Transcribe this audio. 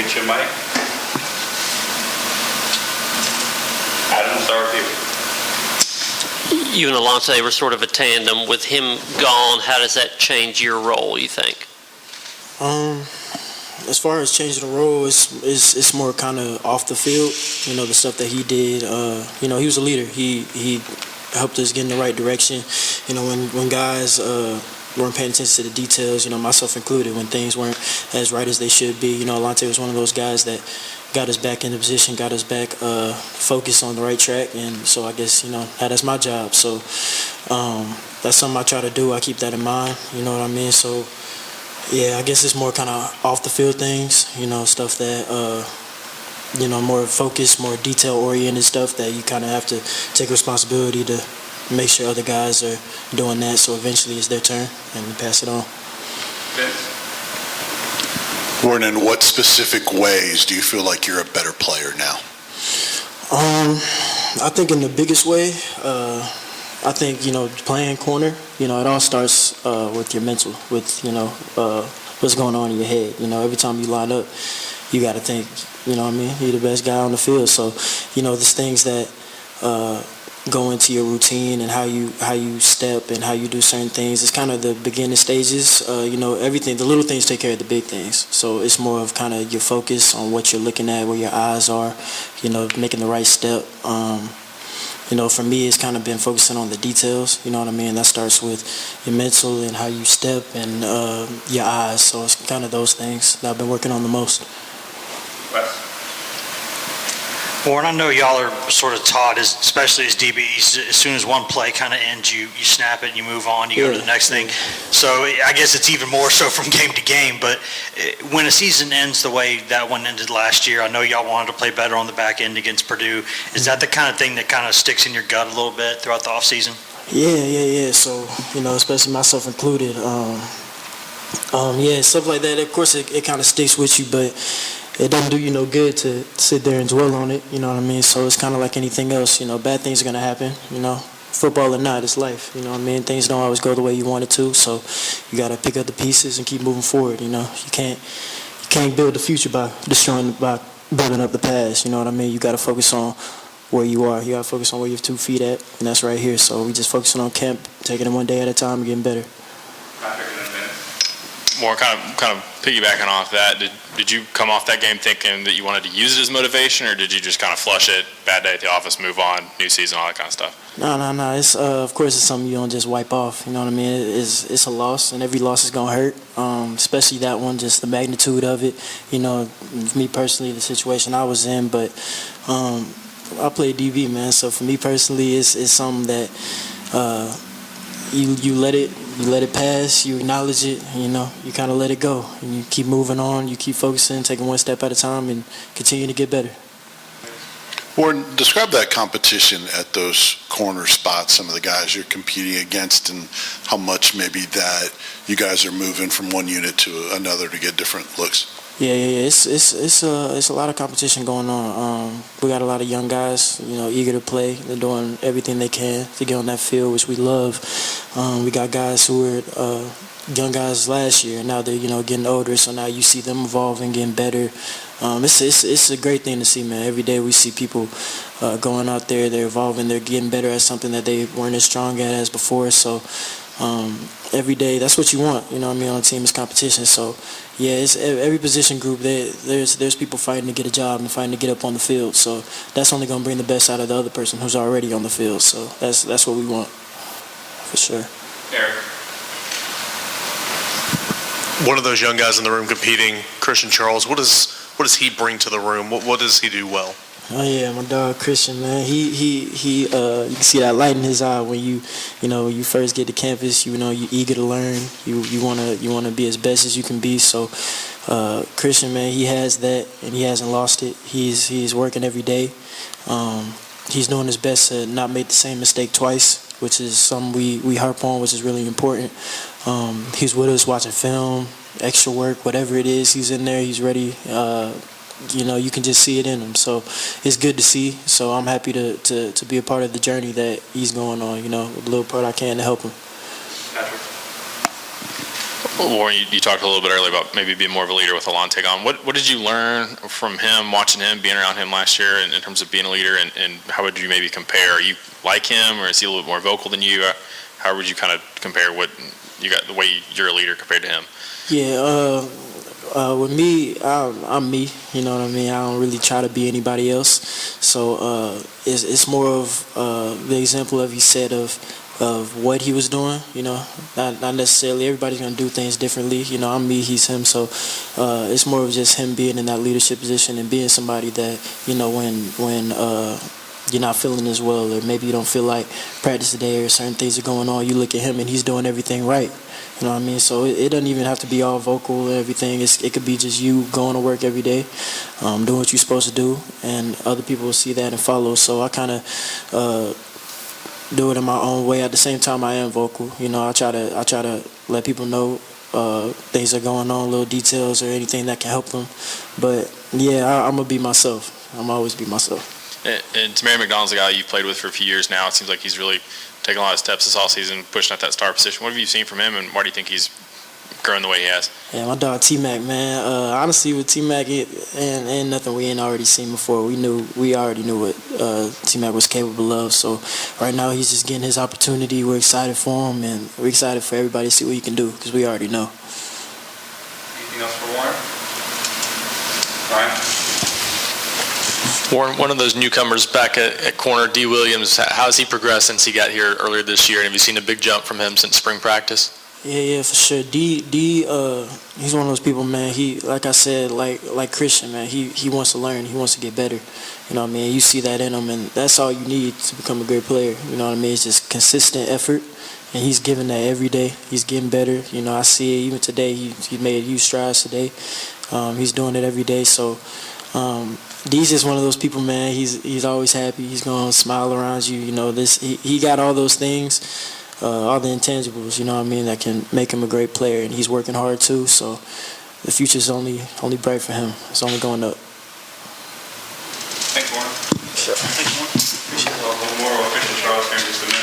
get your mic. Adam, start with you. You and Alontae were sort of a tandem. With him gone, how does that change your role, you think? As far as changing the role, it's more kind of off the field. You know, the stuff that he did. You know, he was a leader. He helped us get in the right direction. You know, when guys weren't paying attention to the details, you know, myself included, when things weren't as right as they should be. You know, Alontae was one of those guys that got us back in the position, got us back focused on the right track. And so I guess, you know, that's my job. So that's something I try to do. I keep that in mind. You know what I mean? So, yeah, I guess it's more kind of off the field things, you know, stuff that, you know, more focused, more detail-oriented stuff that you kind of have to take responsibility to make sure other guys are doing that, so eventually it's their turn and you pass it on. Warren, in what specific ways do you feel like you're a better player now? I think in the biggest way, I think, you know, playing corner, you know, it all starts with your mental, with, you know, what's going on in your head. You know, every time you line up, you got to think, you know what I mean, you're the best guy on the field. So, you know, there's things that go into your routine and how you step and how you do certain things. It's kind of the beginning stages. You know, everything, the little things take care of the big things. So it's more of kind of your focus on what you're looking at, where your eyes are, you know, making the right step. You know, for me, it's kind of been focusing on the details, you know what I mean? That starts with your mental and how you step and your eyes. So it's kind of those things that I've been working on the most. Wes. Warren, I know y'all are sort of taught, especially as DBs, as soon as one play kind of ends, you snap it, you move on, you go to the next thing. So I guess it's even more so from game to game. But when a season ends the way that one ended last year, I know y'all wanted to play better on the back end against Purdue. Is that the kind of thing that kind of sticks in your gut a little bit throughout the offseason? Yeah. So, you know, especially myself included. Yeah, stuff like that. Of course, it kind of sticks with you, but it doesn't do you no good to sit there and dwell on it, you know what I mean? So it's kind of like anything else, you know, bad things are going to happen, you know. Football or not, it's life, you know what I mean? Things don't always go the way you want it to, so you got to pick up the pieces and keep moving forward, you know. You can't build the future by building up the past, you know what I mean? You got to focus on where you are. You got to focus on where your 2 feet at, and that's right here. So we just focusing on camp, taking it one day at a time and getting better. More kind of piggybacking off that, did you come off that game thinking that you wanted to use it as motivation, or did you just kind of flush it, bad day at the office, move on, new season, all that kind of stuff? No. It's of course it's something you don't just wipe off. You know what I mean? It's a loss, and every loss is gonna hurt. Especially that one, just the magnitude of it. You know, me personally, the situation I was in, but I play DB, man. So for me personally, it's something that you let it pass, you acknowledge it, you know, you kind of let it go, and you keep moving on, you keep focusing, taking one step at a time, and continue to get better. Warren, describe that competition at those corner spots, some of the guys you're competing against, and how much maybe that you guys are moving from one unit to another to get different looks. Yeah. It's a lot of competition going on. We got a lot of young guys, you know, eager to play. They're doing everything they can to get on that field, which we love. We got guys who were young guys last year, and now they're, you know, getting older. So now you see them evolving, getting better. It's a great thing to see, man. Every day we see people going out there, they're evolving, they're getting better at something that they weren't as strong at as before. So every day, that's what you want, you know what I mean, on a team is competition. So yeah, it's every position group, there's people fighting to get a job and fighting to get up on the field. So that's only going to bring the best out of the other person who's already on the field. So that's what we want, for sure. Eric. One of those young guys in the room competing, Christian Charles, what does he bring to the room? What does he do well? Oh yeah, my dog Christian, man. He you can see that light in his eye when you first get to campus. You know, you're eager to learn. You wanna be as best as you can be. So Christian, man, he has that, and he hasn't lost it. He's working every day. He's doing his best to not make the same mistake twice, which is something we harp on, which is really important. He's with us watching film, extra work, whatever it is. He's in there. He's ready. You know, you can just see it in him. So it's good to see. So I'm happy to be a part of the journey that he's going on, you know, with a little part I can to help him. Patrick. Warren, you talked a little bit earlier about maybe being more of a leader with Alon take on. What did you learn from him, watching him, being around him last year in terms of being a leader, and how would you maybe compare? Are you like him, or is he a little bit more vocal than you? How would you kind of compare what you got, the way you're a leader compared to him? Yeah, with me, I'm me. You know what I mean? I don't really try to be anybody else. So it's more of the example of he said of what he was doing. You know, not necessarily everybody's gonna do things differently. You know, I'm me, he's him. So it's more of just him being in that leadership position and being somebody that, you know, when you're not feeling as well, or maybe you don't feel like practice today, or certain things are going on, you look at him and he's doing everything right. You know what I mean? So it doesn't even have to be all vocal and everything. It could be just you going to work every day, doing what you're supposed to do, and other people will see that and follow. So I kind of do it in my own way. At the same time, I am vocal. You know, I try to let people know things are going on, little details or anything that can help them. But yeah, I'm gonna be myself. I'm always be myself. And Tamari McDonald's a guy you've played with for a few years now. It seems like he's really taking a lot of steps this offseason, pushing at that star position. What have you seen from him, and why do you think he's growing the way he has? Yeah, my dog TMAC, man. Honestly, with TMAC, ain't nothing we ain't already seen before. We already knew what TMAC was capable of. So right now, he's just getting his opportunity. We're excited for him, and we're excited for everybody to see what he can do, because we already know. Anything else for Warren? Ryan? Warren, one of those newcomers back at corner, D. Williams, how has he progressed since he got here earlier this year? And have you seen a big jump from him since spring practice? Yeah, for sure. D, he's one of those people, man. He, like I said, like Christian, man. He wants to learn. He wants to get better. You know what I mean? You see that in him, and that's all you need to become a great player. You know what I mean? It's just consistent effort, and he's giving that every day. He's getting better. You know, I see it even today. He made huge strides today. He's doing it every day. So D's just one of those people, man. He's always happy. He's gonna smile around you. You know, he got all those things, all the intangibles. You know what I mean, that can make him a great player, and he's working hard too. So the future's only bright for him. It's only going up. Thanks, Warren. Sure. Thanks, Warren. Appreciate it. One more official Charles here in just a minute.